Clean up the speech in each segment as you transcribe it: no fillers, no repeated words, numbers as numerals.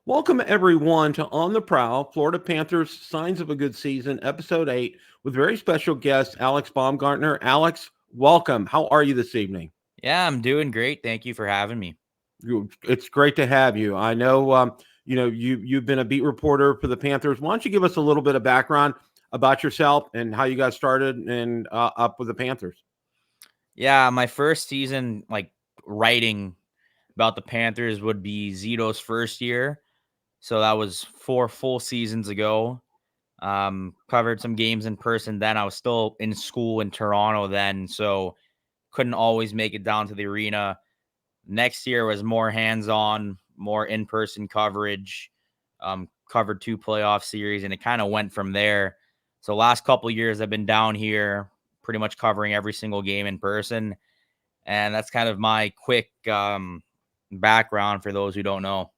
Welcome, everyone, to On the Prowl, Florida Panthers Signs of a Good Season, Episode 8, with very special guest, Alex Baumgartner. Alex, welcome. How are you this evening? Yeah, I'm doing great. Thank you for having me. It's great to have you. I know, you've been a beat reporter for the Panthers. Why don't you give us a little bit of background about yourself and how you got started and up with the Panthers? Yeah, my first season, writing about the Panthers, would be Zito's first year. So that was 4 full seasons ago. Covered some games in person then. I was still in school in Toronto then, so couldn't always make it down to the arena. Next year was more hands-on, more in-person coverage. Covered 2 playoff series, and it kind of went from there. So last couple of years I've been down here pretty much covering every single game in person. And that's kind of my quick background for those who don't know.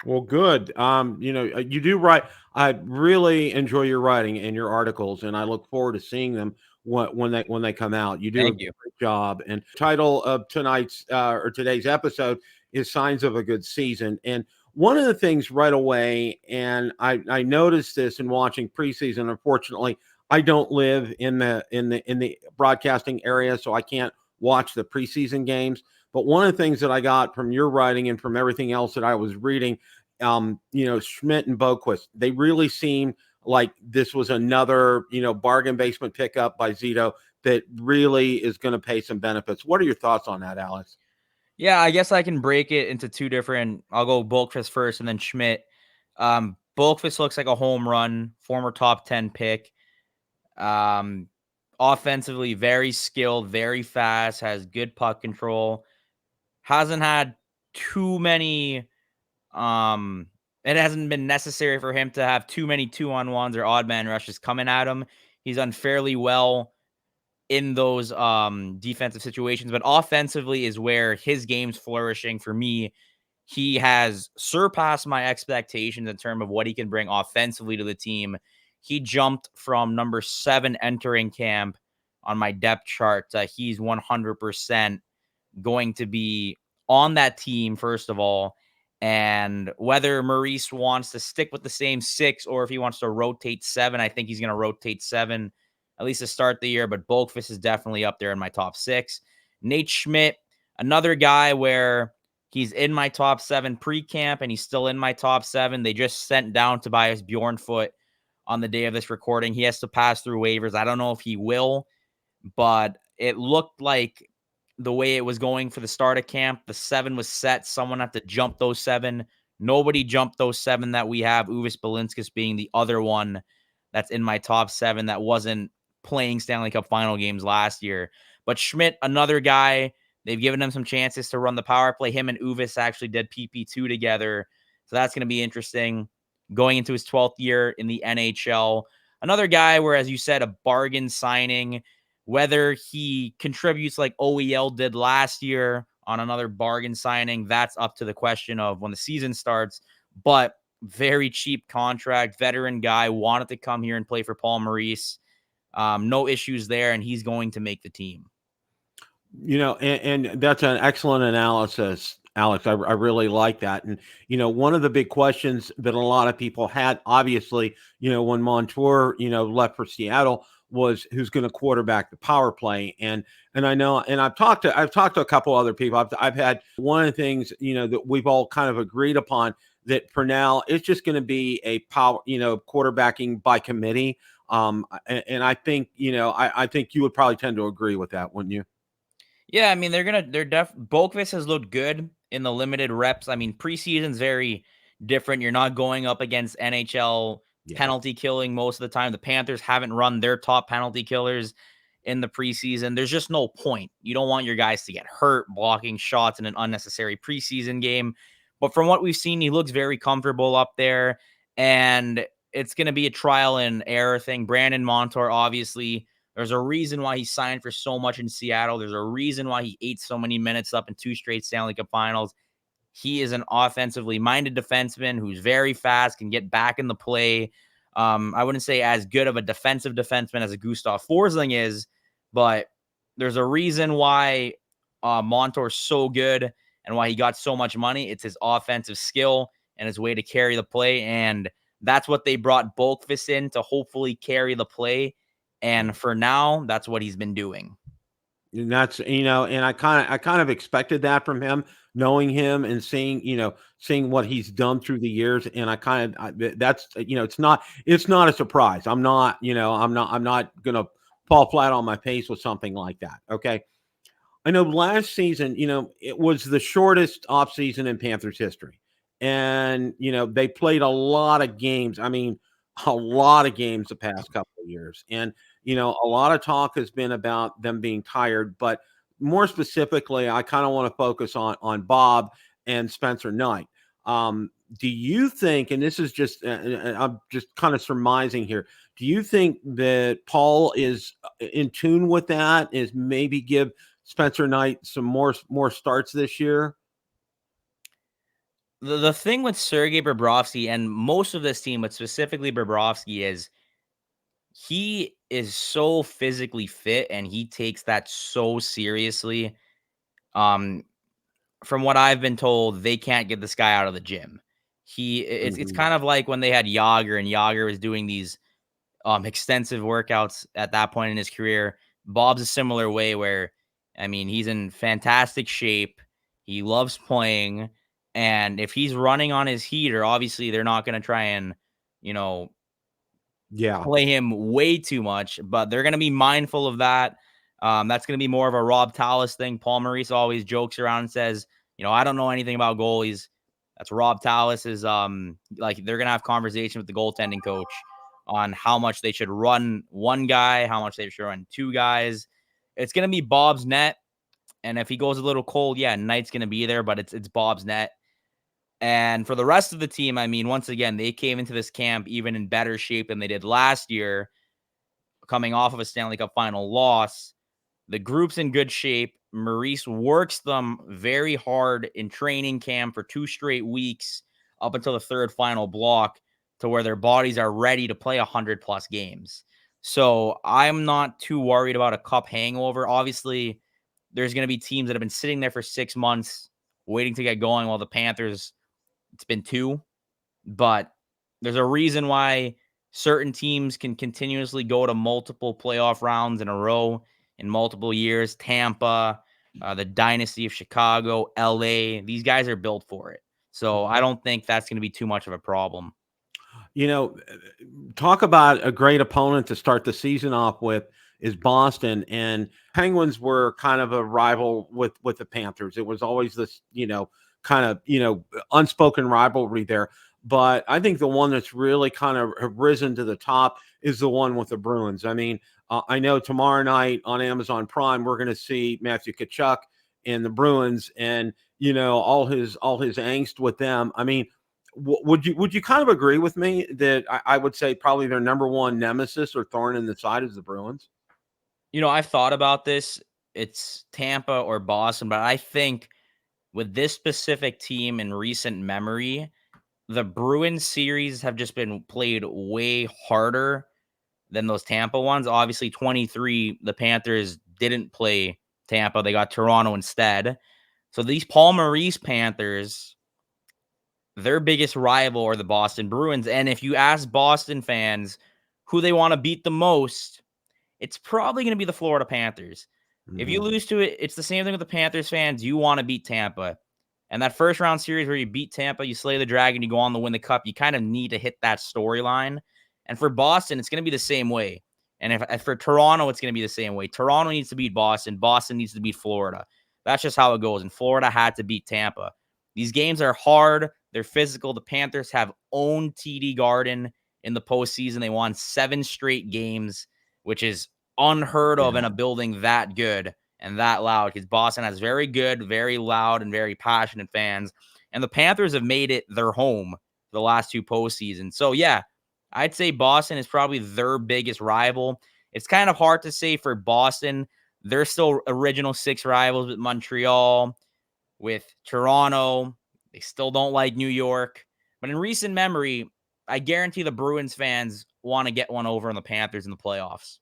Well, good. You do write. I really enjoy your writing and your articles, and I look forward to seeing them when they come out. You do a Thank you. great job. And title of tonight's or today's episode is "Signs of a Good Season." And one of the things right away, and I noticed this in watching preseason. Unfortunately, I don't live in the broadcasting area, so I can't watch the preseason games. But one of the things that I got from your writing and from everything else that I was reading, Schmidt and Boquist, they really seemed like this was another, bargain basement pickup by Zito that really is going to pay some benefits. What are your thoughts on that, Alex? Yeah, I guess I can break it into two different. I'll go Bulkfist first and then Schmidt. Bulkfist looks like a home run, former top 10 pick. Um, Offensively, very skilled, very fast, has good puck control. Hasn't had too many. Um, it hasn't been necessary for him to have too many 2-on-1s or odd man rushes coming at him. He's done fairly well in those defensive situations, but offensively is where his game's flourishing for me. He has surpassed my expectations in terms of what he can bring offensively to the team. He jumped from number 7 entering camp on my depth chart. He's 100% going to be on that team, first of all. And whether Maurice wants to stick with the same 6 or if he wants to rotate 7, I think he's going to rotate 7 at least to start the year. But Bulkfist is definitely up there in my top 6. Nate Schmidt, another guy where he's in my top 7 pre-camp and he's still in my top 7. They just sent down Tobias Bjornfoot on the day of this recording. He has to pass through waivers. I don't know if he will, but it looked like the way it was going for the start of camp, the 7 was set. Someone had to jump those 7. Nobody jumped those 7 that we have. Uvis Balinskis being the other one that's in my top 7 that wasn't playing Stanley Cup final games last year. But Schmidt, another guy, they've given him some chances to run the power play. Him and Uvis actually did PP2 together. So that's going to be interesting going into his 12th year in the NHL. Another guy where, as you said, a bargain signing. Whether he contributes like OEL did last year on another bargain signing, that's up to the question of when the season starts. But very cheap contract, veteran guy, wanted to come here and play for Paul Maurice. No issues there, and he's going to make the team. And that's an excellent analysis, Alex. I really like that. And, one of the big questions that a lot of people had, obviously, when Montour, left for Seattle, was who's going to quarterback the power play. And I know, and I've talked to a couple other people. I've had one of the things, that we've all kind of agreed upon that for now, it's just going to be a power, quarterbacking by committee. And I think, I think you would probably tend to agree with that, wouldn't you? Yeah, I mean, Boquist has looked good in the limited reps. I mean, preseason's very different. You're not going up against NHL Yeah. penalty killing most of the time. The Panthers haven't run their top penalty killers in the preseason. There's just no point. You don't want your guys to get hurt blocking shots in an unnecessary preseason game. But from what we've seen, he looks very comfortable up there. And it's going to be a trial and error thing. Brandon Montour, obviously, there's a reason why he signed for so much in Seattle. There's a reason why he ate so many minutes up in 2 straight Stanley Cup finals. He is an offensively minded defenseman who's very fast, can get back in the play. I wouldn't say as good of a defensive defenseman as a Gustav Forsling is, but there's a reason why Montour's so good and why he got so much money. It's his offensive skill. and his way to carry the play. And that's what they brought Bulkfist in to hopefully carry the play. And for now, that's what he's been doing. And that's, and I kind of expected that from him, knowing him and seeing what he's done through the years. And that's, it's not a surprise. I'm not going to fall flat on my face with something like that. Okay. I know last season, it was the shortest offseason in Panthers history. And, they played a lot of games. I mean, a lot of games the past couple of years. And, a lot of talk has been about them being tired. But more specifically, I kind of want to focus on Bob and Spencer Knight. Do you think, and this is just, I'm just kind of surmising here, do you think that Paul is in tune with that, is maybe give Spencer Knight some more starts this year? The thing with Sergei Bobrovsky and most of this team, but specifically Bobrovsky, is he is so physically fit and he takes that so seriously. From what I've been told, they can't get this guy out of the gym. It's kind of like when they had Yager, and Yager was doing these extensive workouts at that point in his career. Bob's a similar way where, I mean, he's in fantastic shape. He loves playing. And if he's running on his heater, obviously they're not going to try and, play him way too much, but they're going to be mindful of that. That's going to be more of a Rob Tallis thing. Paul Maurice always jokes around and says, I don't know anything about goalies. That's Rob Tallis's, like, they're going to have conversation with the goaltending coach on how much they should run one guy, how much they should run two guys. It's going to be Bob's net. And if he goes a little cold, Knight's going to be there, but it's Bob's net. And for the rest of the team, I mean, once again, they came into this camp even in better shape than they did last year, coming off of a Stanley Cup final loss. The group's in good shape. Maurice works them very hard in training camp for 2 straight weeks up until the third final block, to where their bodies are ready to play 100+ games. So I'm not too worried about a cup hangover. Obviously, there's going to be teams that have been sitting there for 6 months waiting to get going, while the Panthers, it's been 2. But there's a reason why certain teams can continuously go to multiple playoff rounds in a row in multiple years. Tampa, the dynasty of Chicago, LA, these guys are built for it. So I don't think that's going to be too much of a problem. Talk about a great opponent to start the season off with is Boston, and Penguins were kind of a rival with the Panthers. It was always this, kind of, unspoken rivalry there. But I think the one that's really kind of risen to the top is the one with the Bruins. I mean, I know tomorrow night on Amazon Prime, we're going to see Matthew Tkachuk and the Bruins, and, all his angst with them. I mean, would you kind of agree with me that I would say probably their number one nemesis or thorn in the side is the Bruins? I've thought about this. It's Tampa or Boston, but I think with this specific team in recent memory, the Bruins series have just been played way harder than those Tampa ones. Obviously, 23, the Panthers didn't play Tampa. They got Toronto instead. So these Paul Maurice Panthers, their biggest rival are the Boston Bruins. And if you ask Boston fans who they want to beat the most, it's probably going to be the Florida Panthers. If you lose to it, it's the same thing with the Panthers fans. You want to beat Tampa. And that first round series where you beat Tampa, you slay the dragon, you go on to win the cup, you kind of need to hit that storyline. And for Boston, it's going to be the same way. And if for Toronto, it's going to be the same way. Toronto needs to beat Boston. Boston needs to beat Florida. That's just how it goes. And Florida had to beat Tampa. These games are hard. They're physical. The Panthers have owned TD Garden in the postseason. They won 7 straight games, which is unheard of in a building that good and that loud, because Boston has very good, very loud, and very passionate fans. And the Panthers have made it their home the last 2 postseasons. So, yeah, I'd say Boston is probably their biggest rival. It's kind of hard to say for Boston. They're still original 6 rivals with Montreal, with Toronto. They still don't like New York. But in recent memory, I guarantee the Bruins fans want to get one over on the Panthers in the playoffs.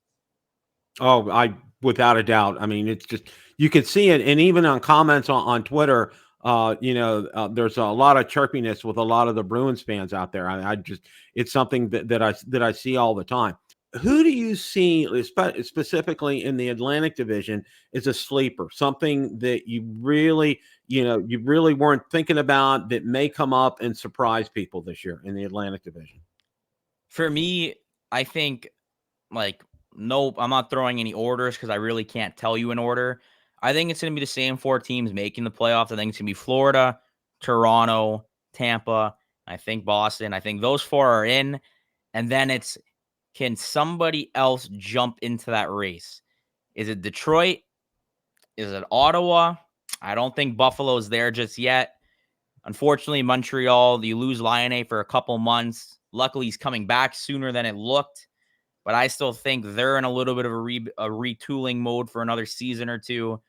Oh, without a doubt. I mean, it's just, you can see it. And even on comments on Twitter, there's a lot of chirpiness with a lot of the Bruins fans out there. I just, it's something that I see all the time. Who do you see specifically in the Atlantic Division is a sleeper, something that you really weren't thinking about that may come up and surprise people this year in the Atlantic Division? For me, I think, like, nope, I'm not throwing any orders because I really can't tell you an order. I think it's going to be the same 4 teams making the playoffs. I think it's going to be Florida, Toronto, Tampa, I think Boston. I think those 4 are in. And then it's, can somebody else jump into that race? Is it Detroit? Is it Ottawa? I don't think Buffalo's there just yet. Unfortunately, Montreal, you lose Laine for a couple months. Luckily, he's coming back sooner than it looked. But I still think they're in a little bit of a retooling mode for another season or two.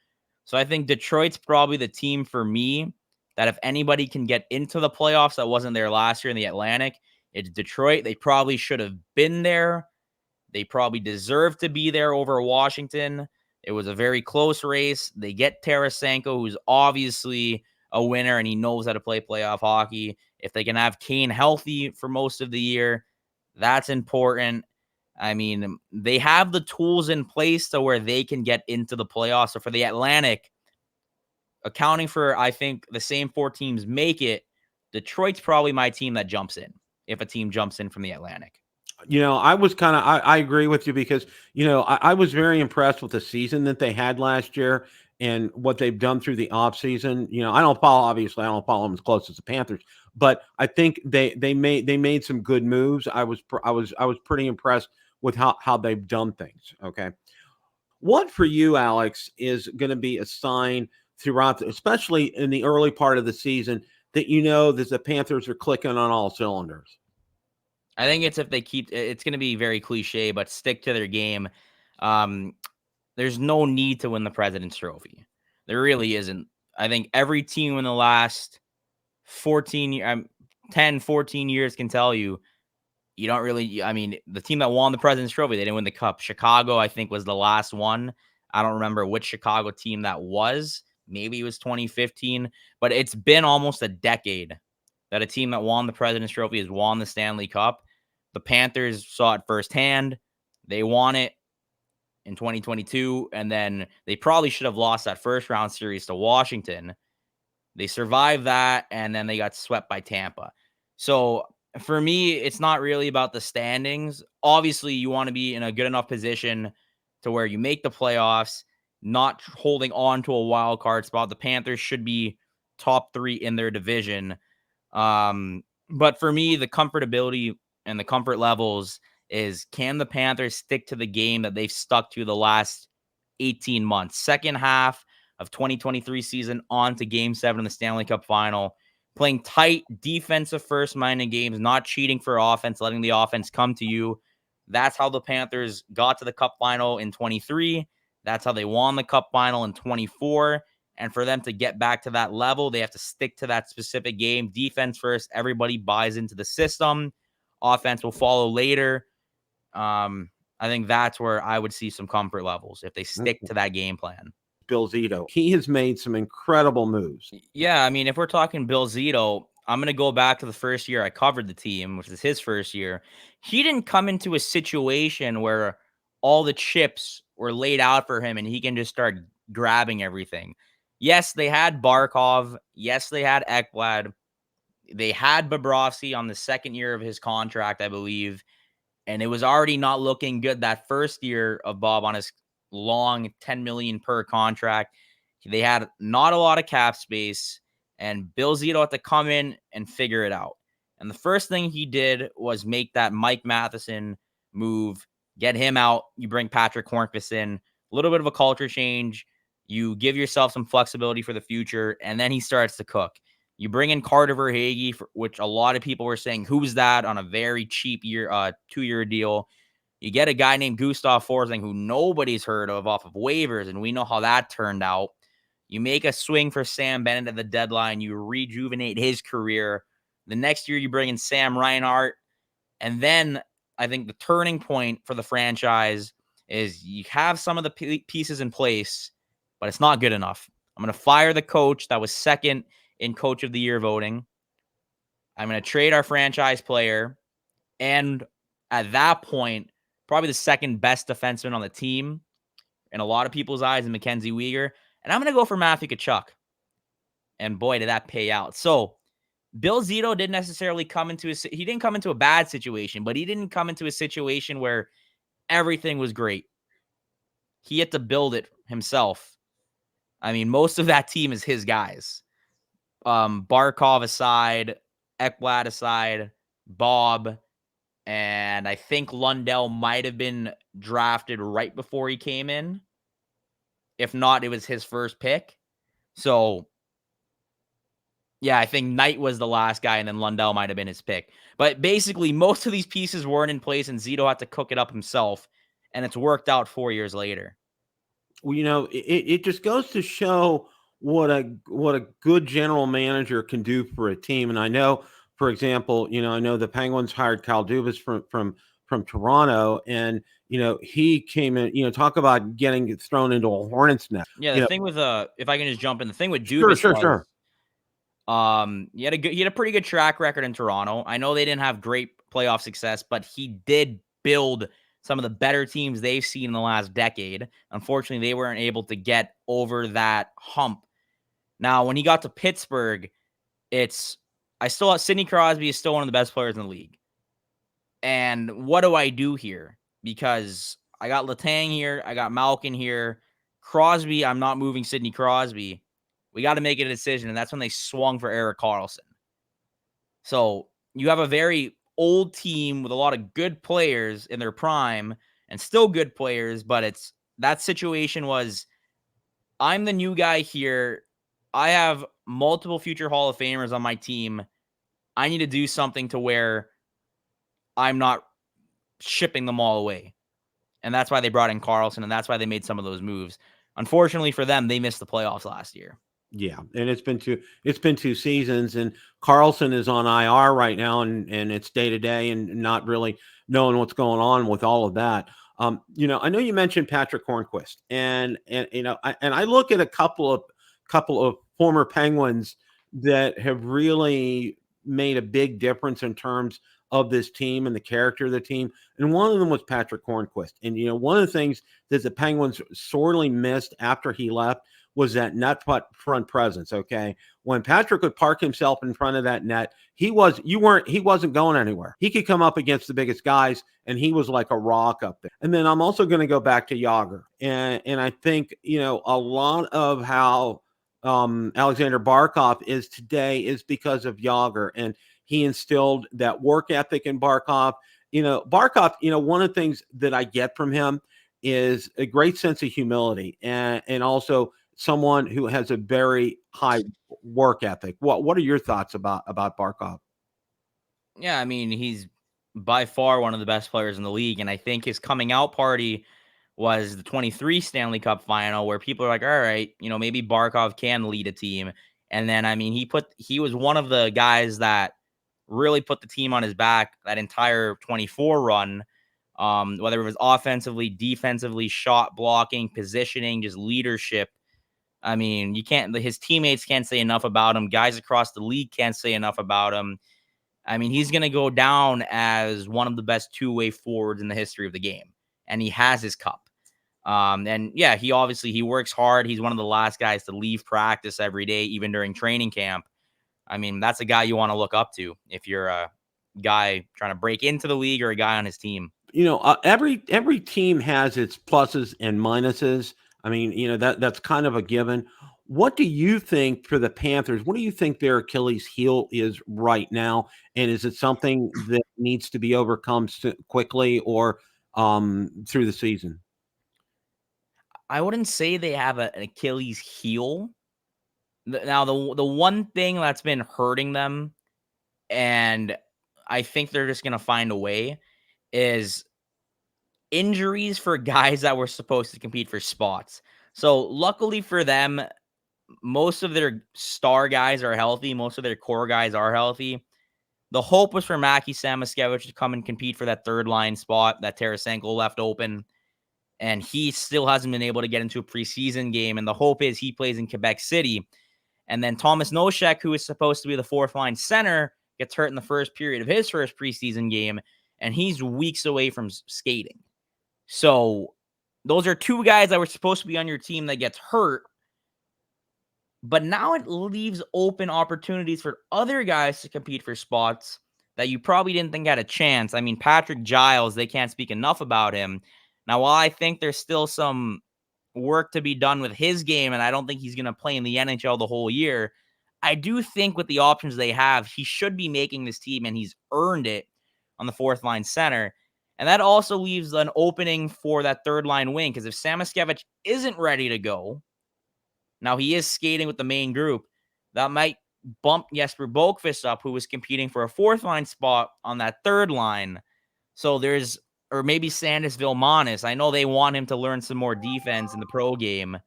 So I think Detroit's probably the team for me that if anybody can get into the playoffs that wasn't there last year in the Atlantic, it's Detroit. They probably should have been there. They probably deserve to be there over Washington. It was a very close race. They get Tarasenko, who's obviously a winner, and he knows how to play playoff hockey. If they can have Kane healthy for most of the year, that's important. I mean, they have the tools in place to where they can get into the playoffs. So for the Atlantic, accounting for, I think, the same 4 teams make it, Detroit's probably my team that jumps in, if a team jumps in from the Atlantic. I was I agree with you because, I was very impressed with the season that they had last year and what they've done through the offseason. I don't follow them as close as the Panthers, but I think they made some good moves. I was pretty impressed with how they've done things. Okay. What for you, Alex, is going to be a sign throughout, especially in the early part of the season, that that the Panthers are clicking on all cylinders? I think it's if they keep, it's going to be very cliche, but stick to their game. There's no need to win the President's Trophy. There really isn't. I think every team in the last 10, 14 years can tell you, you don't really, I mean, the team that won the President's Trophy, they didn't win the cup. Chicago, I think, was the last one. I don't remember which Chicago team that was. Maybe it was 2015, but it's been almost a decade that a team that won the President's Trophy has won the Stanley Cup. The Panthers saw it firsthand. They won it in 2022, and then they probably should have lost that first round series to Washington. They survived that, and then they got swept by Tampa. So for me, it's not really about the standings. Obviously, you want to be in a good enough position to where you make the playoffs, not holding on to a wild card spot. The Panthers should be top 3 in their division. But for me, the comfortability and the comfort levels is, can the Panthers stick to the game that they've stuck to the last 18 months? Second half of 2023 season on to Game 7 in the Stanley Cup Final, playing tight defensive first-minded games, not cheating for offense, letting the offense come to you. That's how the Panthers got to the Cup Final in 23. That's how they won the Cup Final in 24. And for them to get back to that level, they have to stick to that specific game. Defense first. Everybody buys into the system. Offense will follow later. I think that's where I would see some comfort levels if they stick to that game plan. Bill Zito, he has made some incredible moves. Yeah, I mean, if we're talking Bill Zito, I'm going to go back to the first year I covered the team, which is his first year. He didn't come into a situation where all the chips were laid out for him and he can just start grabbing everything. Yes, they had Barkov. Yes, they had Ekblad. They had Bobrovsky on the second year of his contract, I believe. And it was already not looking good that first year of Bob on his long $10 million per contract. They had not a lot of cap space, and Bill Zito had to come in and figure it out. And the first thing he did was make that Mike Matheson move, get him out. You bring Patrick Hornqvist in, a little bit of a culture change. You give yourself some flexibility for the future, and then he starts to cook. You bring in Carter Verhaeghe, which a lot of people were saying, who's that, on a very cheap 2-year deal. You get a guy named Gustav Forsling, who nobody's heard of, off of waivers, and we know how that turned out. You make a swing for Sam Bennett at the deadline. You rejuvenate his career. The next year, you bring in Sam Reinhart. And then I think the turning point for the franchise is you have some of the pieces in place, but it's not good enough. I'm going to fire the coach that was second in Coach of the Year voting. I'm going to trade our franchise player. And at that point, probably the second best defenseman on the team in a lot of people's eyes is Mackenzie Weegar. And I'm going to go for Matthew Tkachuk. And boy, did that pay out. So Bill Zito didn't necessarily he didn't come into a bad situation, but he didn't come into a situation where everything was great. He had to build it himself. I mean, most of that team is his guys. Barkov aside, Ekblad aside, Bob, and I think Lundell might have been drafted right before he came in. If not, it was his first pick. So, yeah, I think Knight was the last guy, and then Lundell might have been his pick. But basically, most of these pieces weren't in place, and Zito had to cook it up himself, and it's worked out 4 years later. Well, it just goes to show what a good general manager can do for a team. And I know, for example, I know the Penguins hired Kyle Dubas from Toronto, and he came in. Talk about getting thrown into a hornet's nest. Yeah, the thing with if I can just jump in, the thing with Dubas Sure. He had a pretty good track record in Toronto. I know they didn't have great playoff success, but he did build some of the better teams they've seen in the last decade. Unfortunately, they weren't able to get over that hump. Now, when he got to Pittsburgh, Sidney Crosby is still one of the best players in the league. And what do I do here? Because I got Letang here, I got Malkin here. Crosby, I'm not moving Sidney Crosby. We got to make a decision, and that's when they swung for Erik Karlsson. So you have a very old team with a lot of good players in their prime and still good players, but that situation was, I'm the new guy here. I have multiple future Hall of Famers on my team. I need to do something to where I'm not shipping them all away. And that's why they brought in Karlsson, and that's why they made some of those moves. Unfortunately for them, they missed the playoffs last year. Yeah, and it's been 2 seasons, and Karlsson is on IR right now, and it's day to day, and not really knowing what's going on with all of that. I know you mentioned Patrick Hornquist, and I look at a couple of former Penguins that have really made a big difference in terms of this team and the character of the team. And one of them was Patrick Hornquist. And, one of the things that the Penguins sorely missed after he left was that net front presence. Okay. When Patrick would park himself in front of that net, he wasn't going anywhere. He could come up against the biggest guys, and he was like a rock up there. And then I'm also going to go back to Jágr. And I think, a lot of how Alexander Barkov is today is because of Jágr, and he instilled that work ethic in Barkov. Barkov, one of the things that I get from him is a great sense of humility, and also someone who has a very high work ethic. What are your thoughts about Barkov? Yeah, I mean, he's by far one of the best players in the league, and I think his coming out party was the 23 Stanley Cup final, where people are like, all right, maybe Barkov can lead a team. And then, I mean, he was one of the guys that really put the team on his back that entire 24 run, whether it was offensively, defensively, shot blocking, positioning, just leadership. I mean, his teammates can't say enough about him. Guys across the league can't say enough about him. I mean, he's going to go down as one of the best two-way forwards in the history of the game. And he has his cup. And yeah, he works hard. He's one of the last guys to leave practice every day, even during training camp. I mean, that's a guy you want to look up to if you're a guy trying to break into the league or a guy on his team. Every team has its pluses and minuses. I mean, that's kind of a given. What do you think for the Panthers? What do you think their Achilles heel is right now? And is it something that needs to be overcome quickly or through the season? I wouldn't say they have an Achilles heel. Now, the one thing that's been hurting them, and I think they're just going to find a way, is injuries for guys that were supposed to compete for spots. So luckily for them, most of their star guys are healthy. Most of their core guys are healthy. The hope was for Mackie Samoskevich to come and compete for that third line spot that Tarasenko left open. And he still hasn't been able to get into a preseason game. And the hope is he plays in Quebec City. And then Thomas Nosek, who is supposed to be the fourth line center, gets hurt in the first period of his first preseason game, and he's weeks away from skating. So those are two guys that were supposed to be on your team that gets hurt. But now it leaves open opportunities for other guys to compete for spots that you probably didn't think had a chance. I mean, Patrick Giles, they can't speak enough about him. Now, while I think there's still some work to be done with his game, and I don't think he's going to play in the NHL the whole year, I do think with the options they have, he should be making this team, and he's earned it on the fourth line center. And that also leaves an opening for that third line wing, because if Samoskevich isn't ready to go, now he is skating with the main group, that might bump Jesper Boqvist up, who was competing for a fourth line spot on that third line. So there's, or maybe Sandis Vilmanis. I know they want him to learn some more defense in the pro game,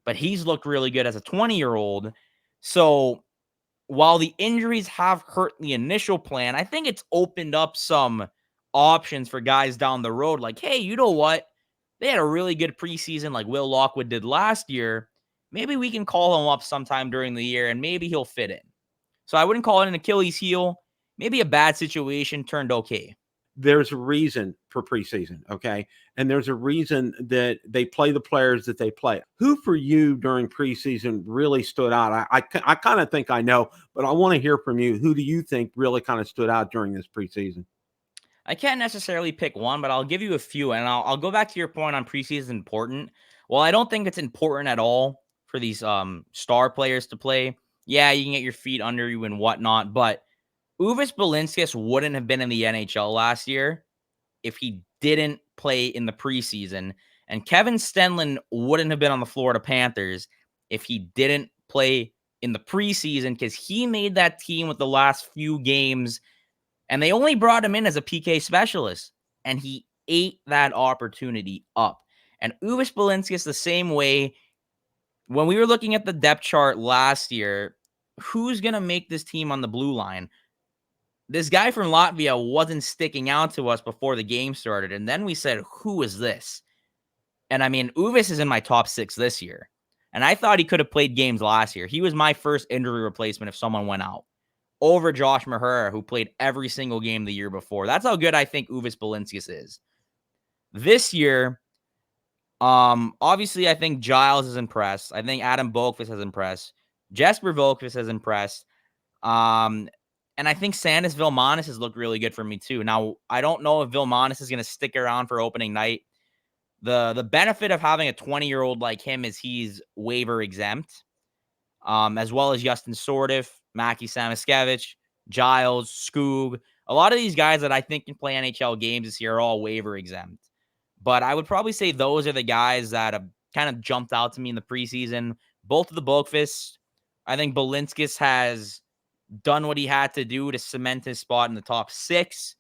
but he's looked really good as a 20-year-old. So while the injuries have hurt the initial plan, I think it's opened up some options for guys down the road. Like, hey, you know what? They had a really good preseason like Will Lockwood did last year. Maybe we can call him up sometime during the year, and maybe he'll fit in. So I wouldn't call it an Achilles heel. Maybe a bad situation turned okay. There's a reason for preseason, okay? And there's a reason that they play the players that they play. Who for you during preseason really stood out? I kind of think I know, but I want to hear from you. Who do you think really kind of stood out during this preseason? I can't necessarily pick one, but I'll give you a few, and I'll go back to your point on preseason important. Well, I don't think it's important at all for these star players to play. Yeah, you can get your feet under you and whatnot, but Uvis Balinskis wouldn't have been in the NHL last year if he didn't play in the preseason. And Kevin Stenlund wouldn't have been on the Florida Panthers if he didn't play in the preseason, because he made that team with the last few games, and they only brought him in as a PK specialist, and he ate that opportunity up. And Uvis Balinskis the same way. When we were looking at the depth chart last year, who's going to make this team on the blue line? This guy from Latvia wasn't sticking out to us before the game started. And then we said, who is this? And I mean, Uvis is in my top 6 this year. And I thought he could have played games last year. He was my first injury replacement if someone went out, over Josh Mahura, who played every single game the year before. That's how good I think Uvis Balinskis is. This year, obviously, I think Giles is impressed. I think Adam Boqvist has impressed. Jesper Boqvist has impressed. And I think Sandis Vilmanis has looked really good for me too. Now, I don't know if Vilmanis is going to stick around for opening night. The benefit of having a 20-year-old like him is he's waiver exempt, as well as Justin Sordiff, Mackie Samoskevich, Giles, Skoog. A lot of these guys that I think can play NHL games this year are all waiver exempt. But I would probably say those are the guys that have kind of jumped out to me in the preseason. Both of the Boqvists. I think Balinskis has done what he had to do to cement his spot in the top 6.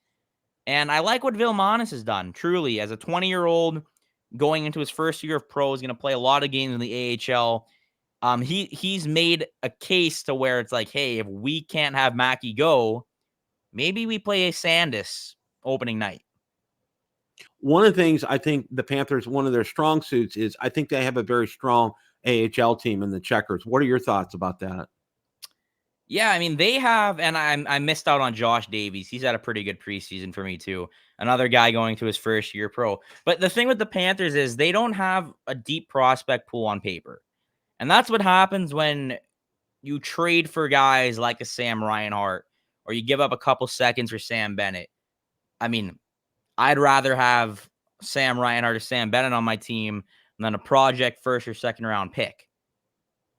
And I like what Vilmanis has done, truly. As a 20-year-old going into his first year of pro, he's going to play a lot of games in the AHL. He's made a case to where it's like, hey, if we can't have Mackie go, maybe we play a Sandis opening night. One of the things I think the Panthers, one of their strong suits is I think they have a very strong AHL team in the Checkers. What are your thoughts about that? Yeah, I mean, they have, and I missed out on Josh Davies. He's had a pretty good preseason for me, too. Another guy going to his first year pro. But the thing with the Panthers is they don't have a deep prospect pool on paper. And that's what happens when you trade for guys like a Sam Reinhart, or you give up a couple seconds for Sam Bennett. I mean, I'd rather have Sam Reinhart or Sam Bennett on my team than a project first or second round pick.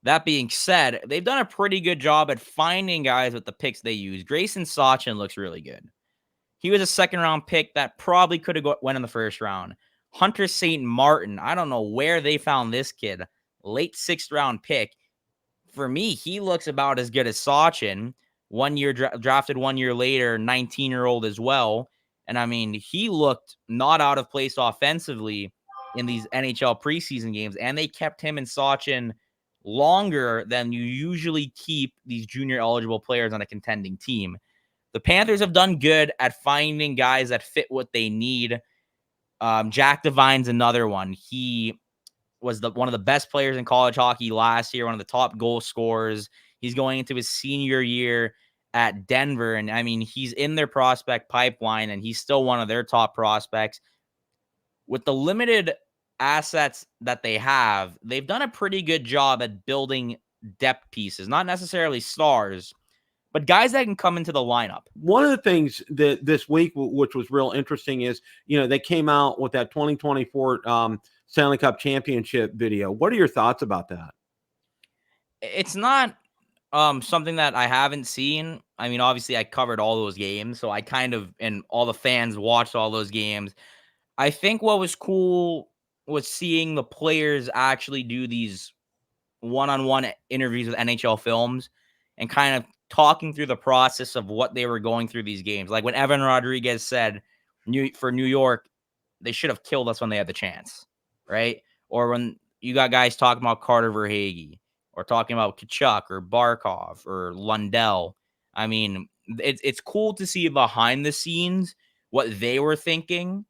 That being said, they've done a pretty good job at finding guys with the picks they use. Grayson Sachin looks really good. He was a second-round pick that probably could have went in the first round. Hunter St. Martin, I don't know where they found this kid. Late 6th-round pick. For me, he looks about as good as Sachin. 1 year drafted 1 year later, 19-year-old as well. And, I mean, he looked not out of place offensively in these NHL preseason games. And they kept him and Sachin longer than you usually keep these junior eligible players on a contending team. The Panthers have done good at finding guys that fit what they need. Jack Devine's another one. He was one of the best players in college hockey last year, one of the top goal scorers. He's going into his senior year at Denver. And I mean, he's in their prospect pipeline and he's still one of their top prospects. With the limited assets that they have, they've done a pretty good job at building depth pieces, not necessarily stars, but guys that can come into the lineup. One of the things that this week, which was real interesting, is, they came out with that 2024 Stanley Cup Championship video. What are your thoughts about that? It's not something that I haven't seen. I mean, obviously I covered all those games, so I and all the fans watched all those games. I think what was cool was seeing the players actually do these one-on-one interviews with NHL Films and kind of talking through the process of what they were going through these games. Like when Evan Rodriguez said for New York, they should have killed us when they had the chance, right? Or when you got guys talking about Carter Verhaeghe or talking about Kachuk or Barkov or Lundell. I mean, it's cool to see behind the scenes what they were thinking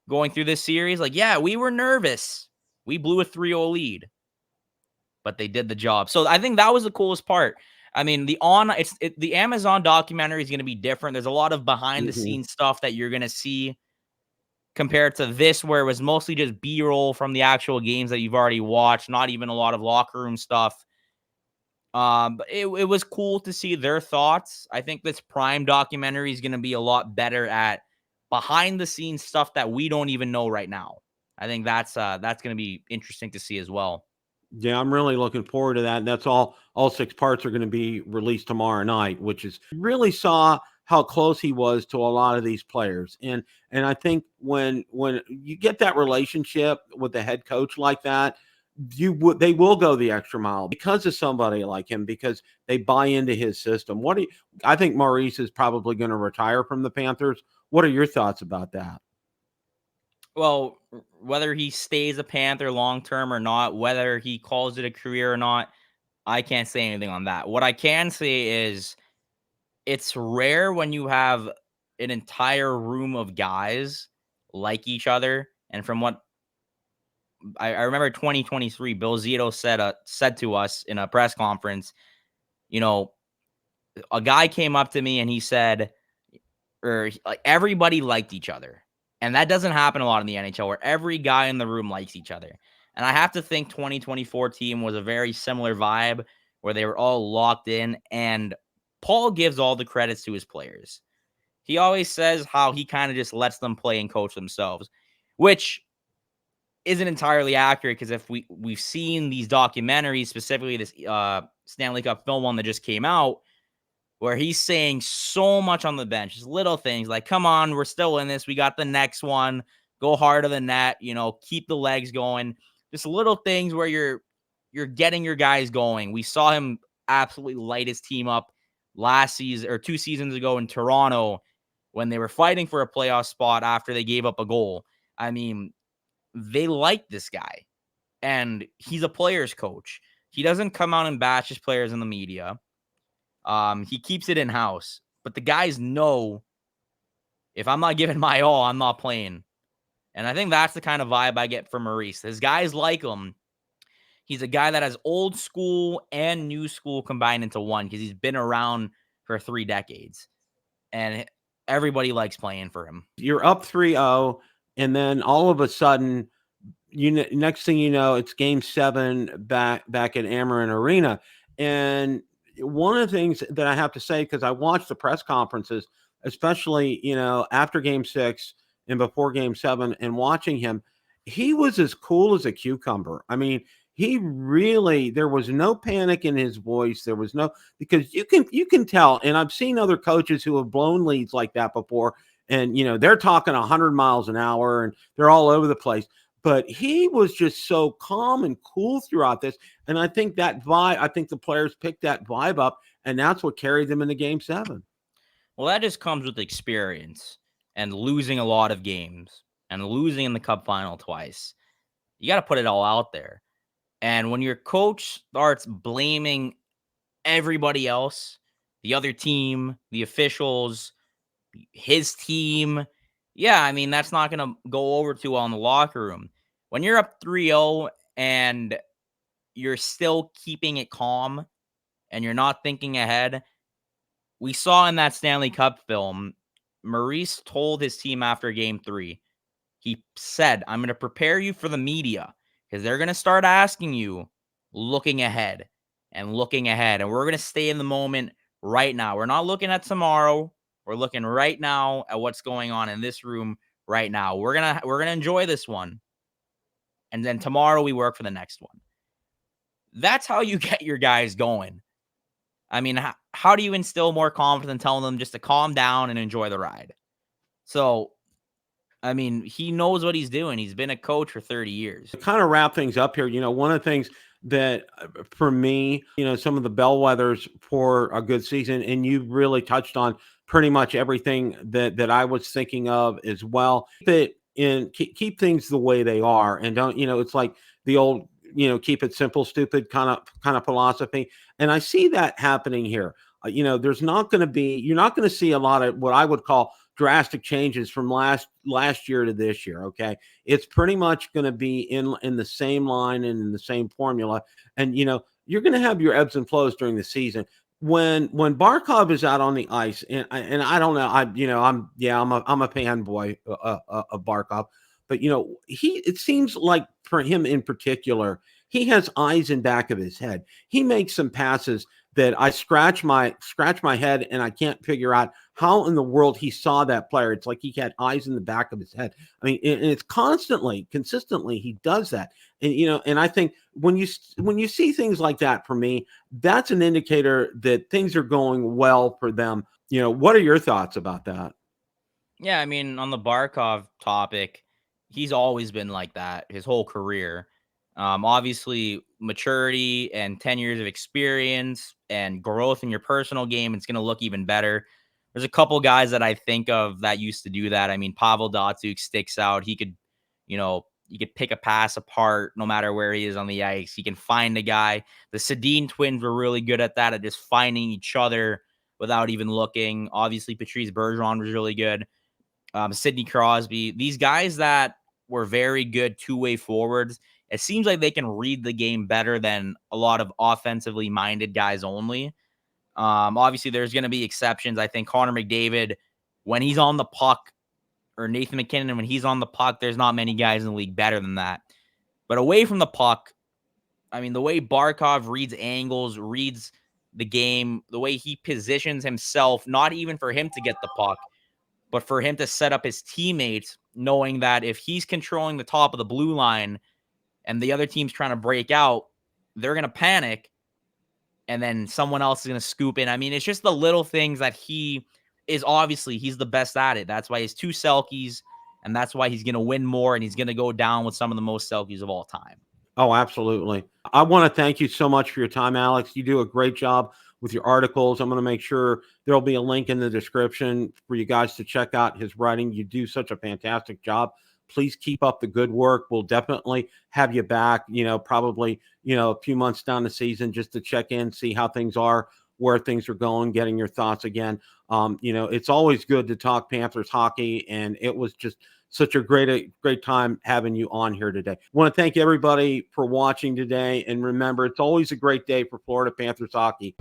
going through this series. Like, yeah, we were nervous. We blew a 3-0 lead, but they did the job. So I think that was the coolest part. I mean, the Amazon documentary is going to be different. There's a lot of behind the scenes stuff that you're going to see compared to this, where it was mostly just B-roll from the actual games that you've already watched, not even a lot of locker room stuff. But it was cool to see their thoughts. I think this Prime documentary is going to be a lot better at behind the scenes stuff that we don't even know right now. I think that's going to be interesting to see as well. Yeah, I'm really looking forward to that. And that's all 6 parts are going to be released tomorrow night, which is really saw how close he was to a lot of these players. And I think when you get that relationship with the head coach like that, they will go the extra mile because of somebody like him, because they buy into his system. I think Maurice is probably going to retire from the Panthers. What are your thoughts about that? Well, whether he stays a Panther long-term or not, whether he calls it a career or not, I can't say anything on that. What I can say is it's rare when you have an entire room of guys like each other. And from what I remember 2023, Bill Zito said to us in a press conference, a guy came up to me and he said, everybody liked each other. And that doesn't happen a lot in the NHL, where every guy in the room likes each other. And I have to think 2024 team was a very similar vibe where they were all locked in. And Paul gives all the credits to his players. He always says how he kind of just lets them play and coach themselves, which isn't entirely accurate, because if we've seen these documentaries, specifically this Stanley Cup film one that just came out, where he's saying so much on the bench, just little things like, come on, we're still in this. We got the next one. Go harder than that. Keep the legs going. Just little things where you're getting your guys going. We saw him absolutely light his team up last season or 2 seasons ago in Toronto when they were fighting for a playoff spot after they gave up a goal. I mean, they like this guy, and he's a player's coach. He doesn't come out and bash his players in the media. He keeps it in-house, but the guys know if I'm not giving my all, I'm not playing. And I think that's the kind of vibe I get from Maurice. His guys like him. He's a guy that has old school and new school combined into one, because he's been around for 3 decades. And everybody likes playing for him. You're up 3-0, and then all of a sudden, next thing you know, it's game 7 back at Amarin Arena. And one of the things that I have to say, because I watched the press conferences, especially, after game 6 and before game 7, and watching him, he was as cool as a cucumber. I mean, there was no panic in his voice. There was no, because you can tell, and I've seen other coaches who have blown leads like that before, and, they're talking 100 miles an hour and they're all over the place. But he was just so calm and cool throughout this. And I think that vibe, I think the players picked that vibe up, and that's what carried them into game 7. Well, that just comes with experience and losing a lot of games and losing in the Cup final twice. You got to put it all out there. And when your coach starts blaming everybody else, the other team, the officials, his team, yeah, I mean, that's not going to go over too well in the locker room. When you're up 3-0 and you're still keeping it calm and you're not thinking ahead. We saw in that Stanley Cup film, Maurice told his team after game 3, he said, I'm going to prepare you for the media because they're going to start asking you looking ahead and looking ahead. And we're going to stay in the moment right now. We're not looking at tomorrow. We're looking right now at what's going on in this room right now. We're going to enjoy this one. And then tomorrow we work for the next one. That's how you get your guys going. I mean, how do you instill more confidence than telling them just to calm down and enjoy the ride? So, I mean, he knows what he's doing. He's been a coach for 30 years. To kind of wrap things up here, one of the things that for me, some of the bellwethers for a good season, and you really touched on pretty much everything that I was thinking of as well, that keep things the way they are, and don't, it's like the old, keep it simple, stupid kind of philosophy. And I see that happening here. You're not going to see a lot of what I would call drastic changes from last year to this year. Okay. It's pretty much going to be in the same line and in the same formula. And, you're going to have your ebbs and flows during the season. When Barkov is out on the ice, and I don't know, I'm a fanboy of Barkov, but it seems like for him in particular, he has eyes in back of his head. He makes some passes that I scratch my head and I can't figure out how in the world he saw that player. It's like he had eyes in the back of his head. I mean, and it's consistently he does that. And and I think when you see things like that, for me, that's an indicator that things are going well for them. What are your thoughts about that? Yeah, I mean, on the Barkov topic, he's always been like that his whole career. Obviously, maturity and 10 years of experience and growth in your personal game, it's going to look even better. There's a couple guys that I think of that used to do that. I mean, Pavel Datsyuk sticks out. He could, you could pick a pass apart no matter where he is on the ice. He can find a guy. The Sedin twins were really good at that, at just finding each other without even looking. Obviously, Patrice Bergeron was really good. Sidney Crosby. These guys that were very good two-way forwards, it seems like they can read the game better than a lot of offensively minded guys only. Obviously, there's going to be exceptions. I think Connor McDavid, when he's on the puck, or Nathan McKinnon, when he's on the puck, there's not many guys in the league better than that. But away from the puck, I mean, the way Barkov reads angles, reads the game, the way he positions himself, not even for him to get the puck, but for him to set up his teammates, knowing that if he's controlling the top of the blue line and the other team's trying to break out, they're going to panic, and then someone else is going to scoop in. I mean, it's just the little things that he's the best at it. That's why he's 2 Selkies, and that's why he's going to win more, and he's going to go down with some of the most Selkies of all time. Oh, absolutely. I want to thank you so much for your time, Alex. You do a great job with your articles. I'm going to make sure there'll be a link in the description for you guys to check out his writing. You do such a fantastic job. Please keep up the good work. We'll definitely have you back, probably, a few months down the season just to check in, see how things are, where things are going, getting your thoughts again. It's always good to talk Panthers hockey, and it was just such a great time having you on here today. I want to thank everybody for watching today. And remember, it's always a great day for Florida Panthers hockey.